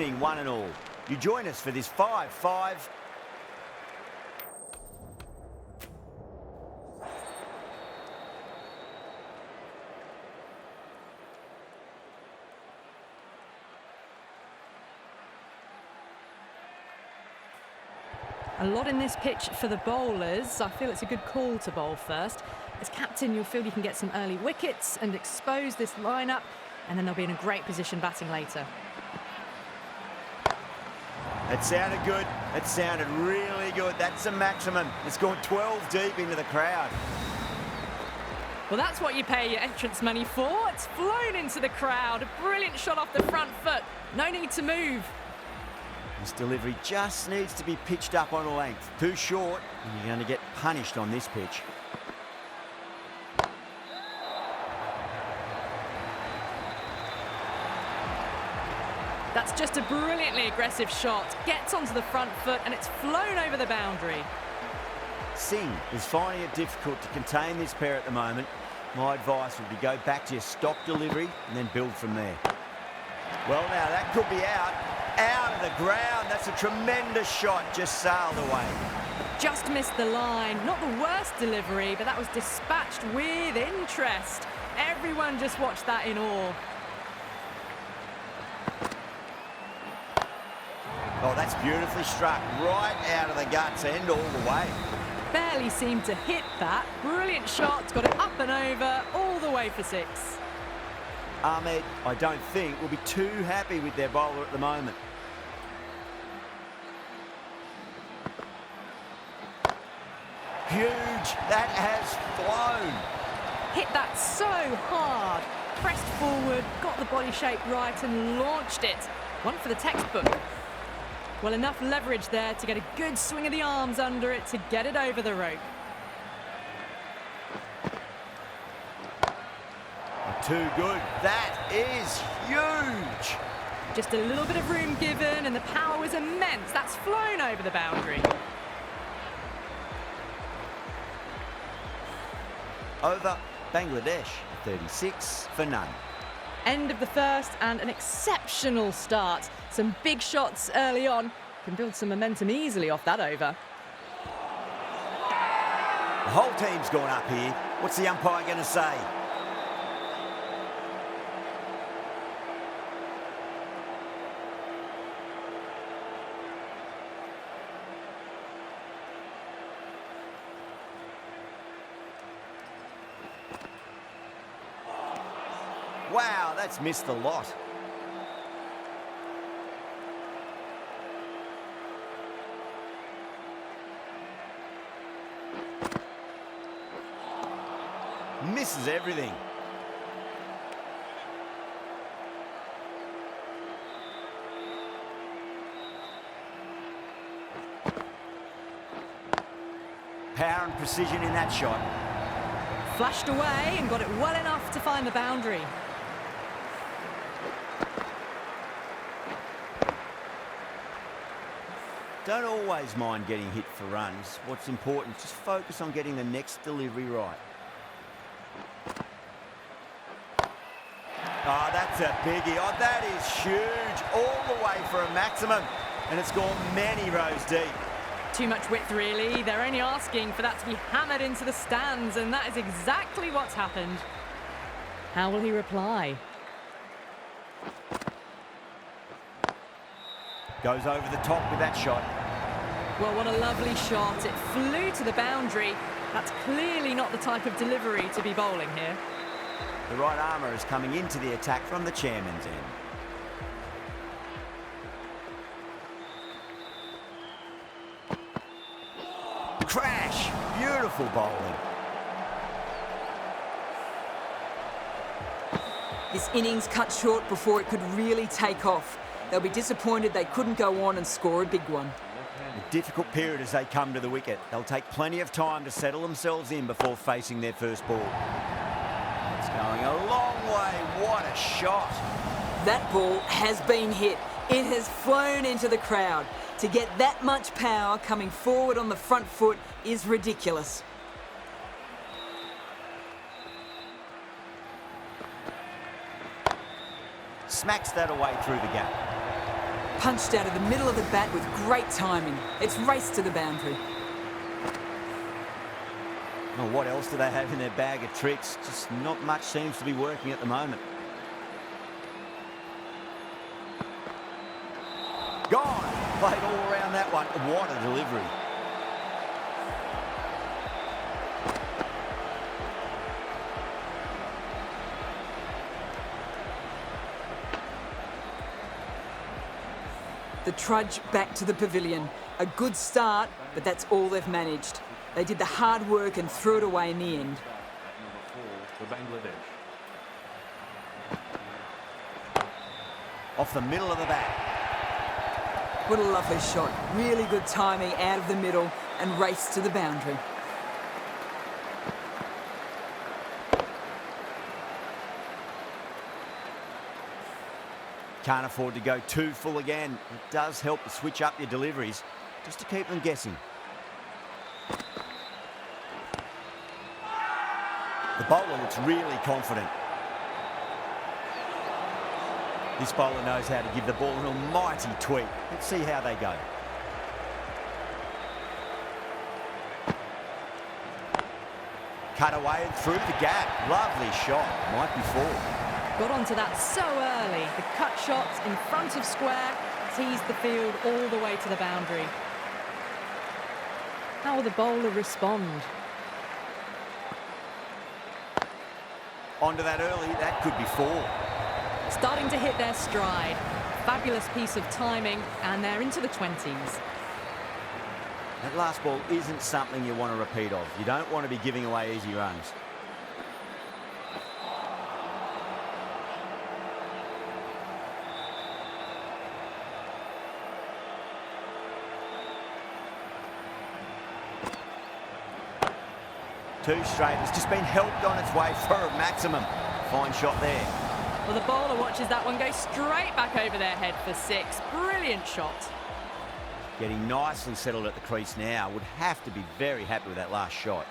evening, one and all. You join us for this 5-5. A lot in this pitch for the bowlers. I feel it's a good call to bowl first. As captain, you'll feel you can get some early wickets and expose this lineup, and then they'll be in a great position batting later. It sounded good. It sounded really good. That's a maximum. It's gone 12 deep into the crowd. Well, that's what you pay your entrance money for. It's flown into the crowd. A brilliant shot off the front foot. No need to move. This delivery just needs to be pitched up on a length. Too short, and you're going to get punished on this pitch. That's just a brilliantly aggressive shot. Gets onto the front foot, and it's flown over the boundary. Singh is finding it difficult to contain this pair at the moment. My advice would be go back to your stock delivery and then build from there. Well, now that could be out of the ground. That's a tremendous shot, just sailed away. Just missed the line. Not the worst delivery, but that was dispatched with interest. Everyone just watched that in awe. Oh, that's beautifully struck, right out of the guts end all the way. Barely seemed to hit that. Brilliant shot, got it up and over, all the way for 6. Ahmed, I don't think, will be too happy with their bowler at the moment. Huge, that has flown. Hit that so hard. Pressed forward, got the body shape right and launched it. One for the textbook. Well, enough leverage there to get a good swing of the arms under it to get it over the rope. Too good. That is huge. Just a little bit of room given and the power was immense. That's flown over the boundary. Over Bangladesh, 36 for none. End of the first and an exceptional start. Some big shots early on. Can build some momentum easily off that over. The whole team's gone up here. What's the umpire going to say? Wow, that's missed a lot. Misses everything. Power and precision in that shot. Flashed away and got it well enough to find the boundary. Don't always mind getting hit for runs. What's important is just focus on getting the next delivery right. Oh, that's a biggie. Oh, that is huge. All the way for a maximum. And it's gone many rows deep. Too much width, really. They're only asking for that to be hammered into the stands, and that is exactly what's happened. How will he reply? Goes over the top with that shot. Well, what a lovely shot. It flew to the boundary. That's clearly not the type of delivery to be bowling here. The right armour is coming into the attack from the chairman's end. Crash! Beautiful bowling. This innings cut short before it could really take off. They'll be disappointed they couldn't go on and score a big one. A difficult period as they come to the wicket. They'll take plenty of time to settle themselves in before facing their first ball. It's going a long way. What a shot. That ball has been hit. It has flown into the crowd. To get that much power coming forward on the front foot is ridiculous. Smacks that away through the gap. Punched out of the middle of the bat with great timing. It's raced to the boundary. Well, what else do they have in their bag of tricks? Just not much seems to be working at the moment. Gone! Played all around that one. What a delivery. The trudge back to the pavilion. A good start, but that's all they've managed. They did the hard work and threw it away in the end. For Bangladesh. Off the middle of the bat. What a lovely shot. Really good timing out of the middle and race to the boundary. Can't afford to go too full again. It does help to switch up your deliveries just to keep them guessing. The bowler looks really confident. This bowler knows how to give the ball an almighty tweak. Let's see how they go. Cut away and through the gap. Lovely shot. Might be four. Got onto that so early. The cut shot in front of square teased the field all the way to the boundary. How will the bowler respond? Onto that early. That could be four. Starting to hit their stride. Fabulous piece of timing, and they're into the 20s. That last ball isn't something you want to repeat of. You don't want to be giving away easy runs. Two straight. It's just been helped on its way for a maximum. Fine shot there. Well, the bowler watches that one go straight back over their head for six. Brilliant shot. Getting nicely settled at the crease now. Would have to be very happy with that last shot.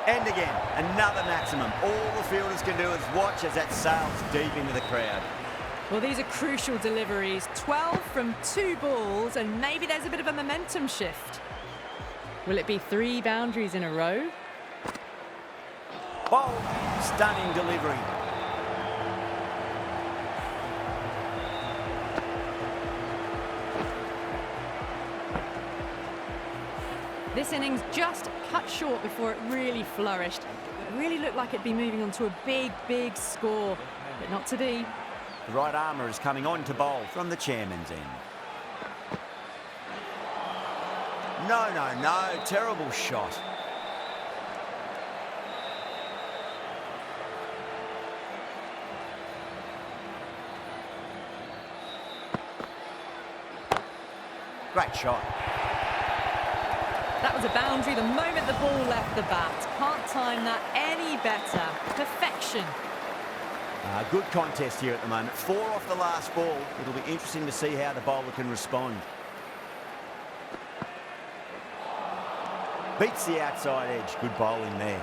And again, another maximum. All the fielders can do is watch as that sails deep into the crowd. Well, these are crucial deliveries. 12 from 2 balls, and maybe there's a bit of a momentum shift. Will it be 3 boundaries in a row? Bold, stunning delivery. This innings just cut short before it really flourished. It really looked like it'd be moving on to a big, big score, but not to be. The right armour is coming on to bowl from the chairman's end. No, no, no. Terrible shot. Great shot. That was a boundary the moment the ball left the bat. Can't time that any better. Perfection. Good contest here at the moment. 4 off the last ball. It'll be interesting to see how the bowler can respond. Beats the outside edge. Good bowling there.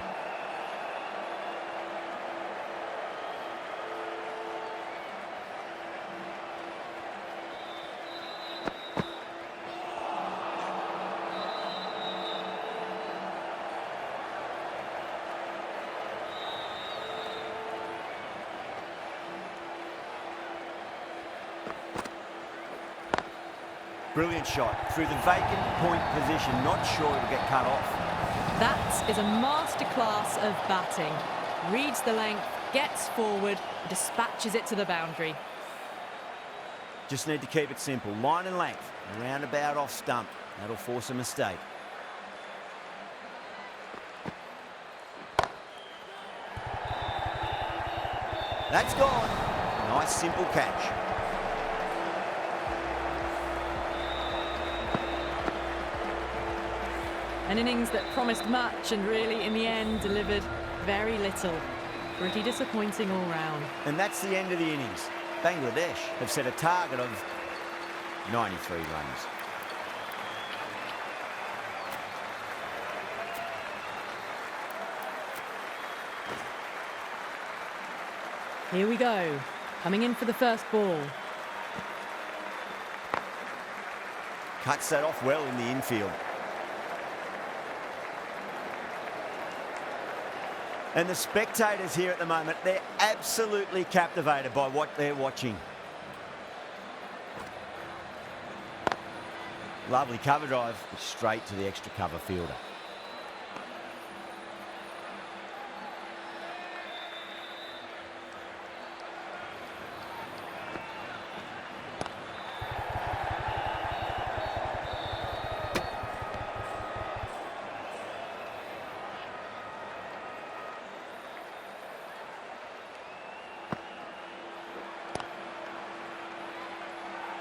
Brilliant shot through the vacant point position. Not sure it'll get cut off. That is a masterclass of batting. Reads the length, gets forward, dispatches it to the boundary. Just need to keep it simple. Line and length. Around about off stump. That'll force a mistake. That's gone. Nice simple catch. An innings that promised much and really, in the end, delivered very little. Pretty disappointing all round. And that's the end of the innings. Bangladesh have set a target of 93 runs. Here we go. Coming in for the first ball. Cuts that off well in the infield. And the spectators here at the moment, they're absolutely captivated by what they're watching. Lovely cover drive, straight to the extra cover fielder.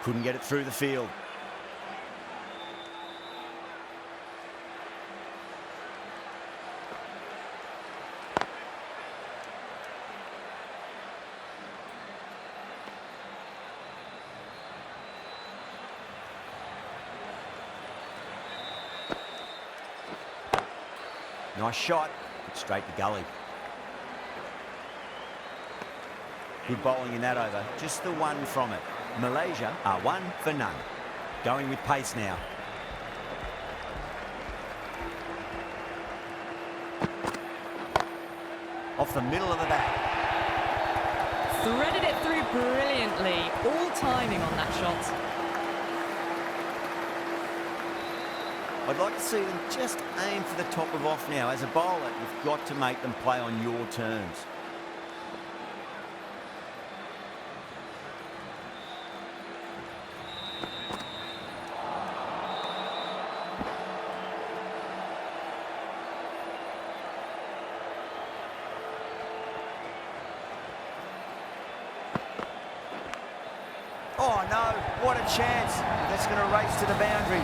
Couldn't get it through the field. Nice shot, straight to gully. Good bowling in that over, just the one from it. Malaysia are 1 for none. Going with pace now. Off the middle of the bat. Threaded it through brilliantly. All timing on that shot. I'd like to see them just aim for the top of off now. As a bowler, you've got to make them play on your terms. Oh no, what a chance. That's going to race to the boundary.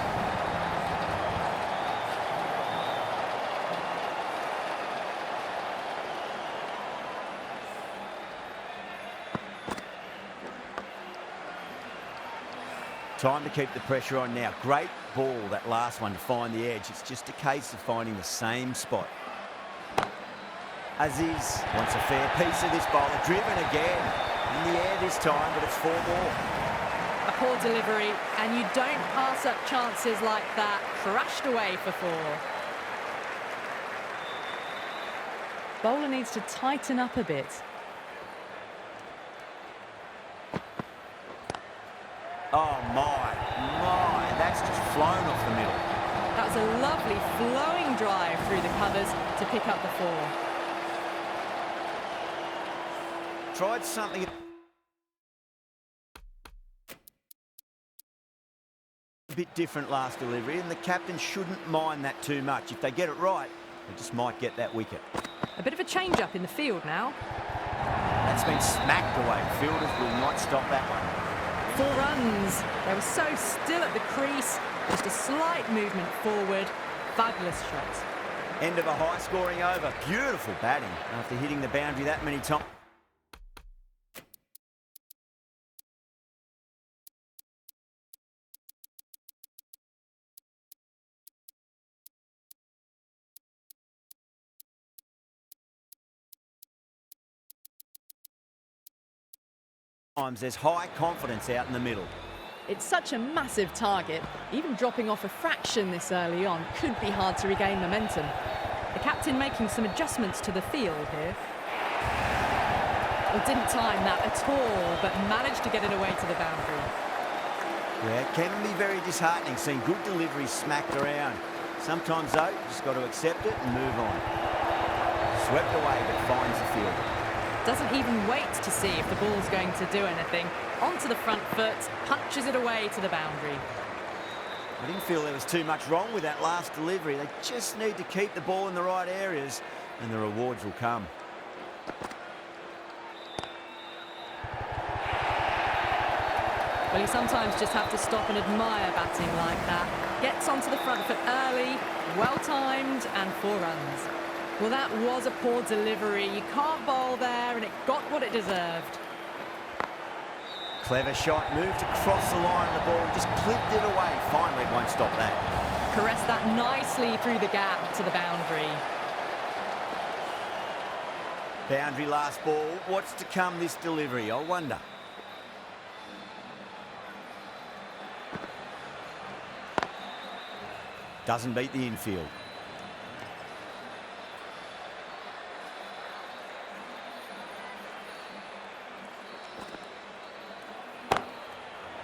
Time to keep the pressure on now. Great ball, that last one, to find the edge. It's just a case of finding the same spot. Aziz wants a fair piece of this bowler. Driven again. In the air this time, but it's 4 more. A poor delivery, and you don't pass up chances like that. Crashed away for 4. Bowler needs to tighten up a bit. Oh my, that's just flown off the middle. That was a lovely flowing drive through the covers to pick up the 4. Tried something a bit different last delivery, and the captain shouldn't mind that too much. If they get it right, they just might get that wicket. A bit of a change-up in the field now. That's been smacked away. Fielders will not stop that one. 4 runs. They were so still at the crease. Just a slight movement forward. Fabulous shot. End of a high-scoring over. Beautiful batting after hitting the boundary that many times. There's high confidence out in the middle. It's such a massive target. Even dropping off a fraction this early on could be hard to regain momentum. The captain making some adjustments to the field here. Well, didn't time that at all, but managed to get it away to the boundary. Yeah, it can be very disheartening seeing good deliveries smacked around. Sometimes, though, you just got to accept it and move on. Swept away, but finds the fielder. Doesn't even wait to see if the ball's going to do anything. Onto the front foot, punches it away to the boundary. I didn't feel there was too much wrong with that last delivery. They just need to keep the ball in the right areas and the rewards will come. Well, you sometimes just have to stop and admire batting like that. Gets onto the front foot early, well-timed, and 4 runs. Well, that was a poor delivery. You can't bowl there, and it got what it deserved. Clever shot, moved across the line, the ball just clipped it away. Finally, it won't stop that. Caressed that nicely through the gap to the boundary. Boundary last ball. What's to come this delivery, I wonder. Doesn't beat the infield.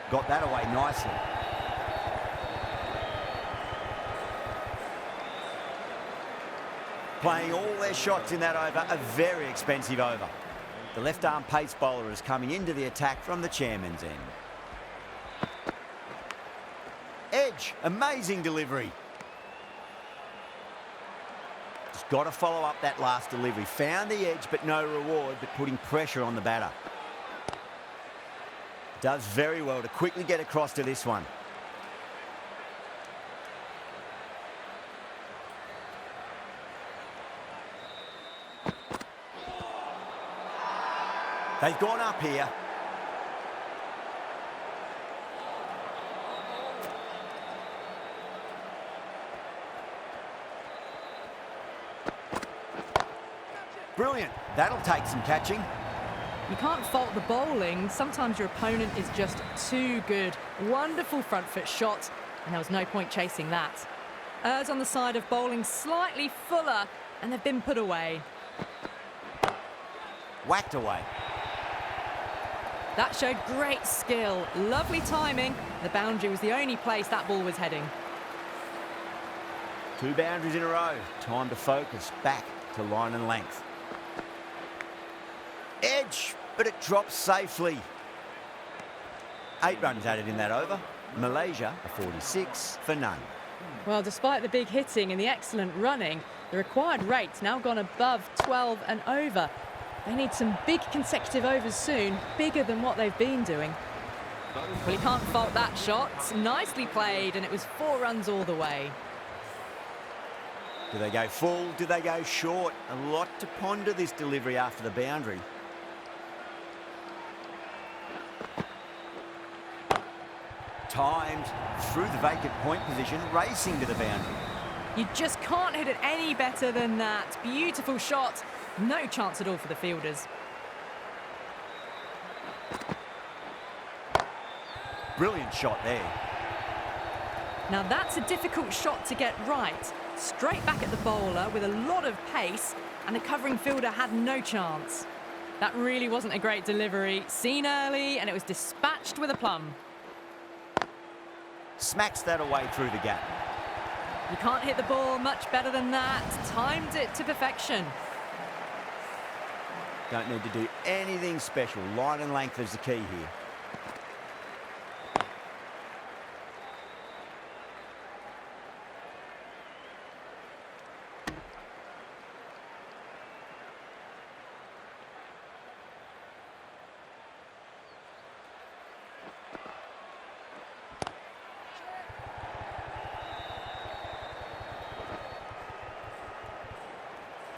Got that away nicely. Playing all their shots in that over, a very expensive over. The left-arm pace bowler is coming into the attack from the chairman's end. Edge, amazing delivery. Just got to follow up that last delivery. Found the edge, but no reward, but putting pressure on the batter. Does very well to quickly get across to this one. They've gone up here. Brilliant. That'll take some catching. You can't fault the bowling. Sometimes your opponent is just too good. Wonderful front foot shot, and there was no point chasing that. Errs on the side of bowling slightly fuller, and they've been put away. Whacked away. That showed great skill. Lovely timing. The boundary was the only place that ball was heading. 2 boundaries in a row. Time to focus. Back to line and length. Edge, but it drops safely. 8 runs added in that over. Malaysia, a 46 for none. Well, despite the big hitting and the excellent running, the required rate's now gone above 12 and over. They need some big consecutive overs soon, bigger than what they've been doing. Well, you can't fault that shot. Nicely played, and it was 4 runs all the way. Do they go full? Do they go short? A lot to ponder this delivery after the boundary. Timed through the vacant point position, racing to the boundary. You just can't hit it any better than that. Beautiful shot. No chance at all for the fielders. Brilliant shot there. Now that's a difficult shot to get right. Straight back at the bowler with a lot of pace, and the covering fielder had no chance. That really wasn't a great delivery. Seen early, and it was dispatched with aplomb. Smacks that away through the gap. You can't hit the ball much better than that. Timed it to perfection. Don't need to do anything special. Line and length is the key here.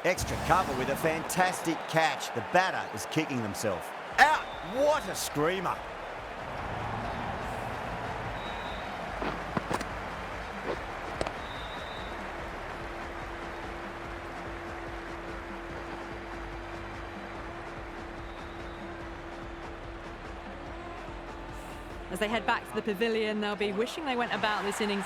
Extra cover with a fantastic catch. The batter is kicking themselves. Out! What a screamer. As they head back to the pavilion, they'll be wishing they went about this innings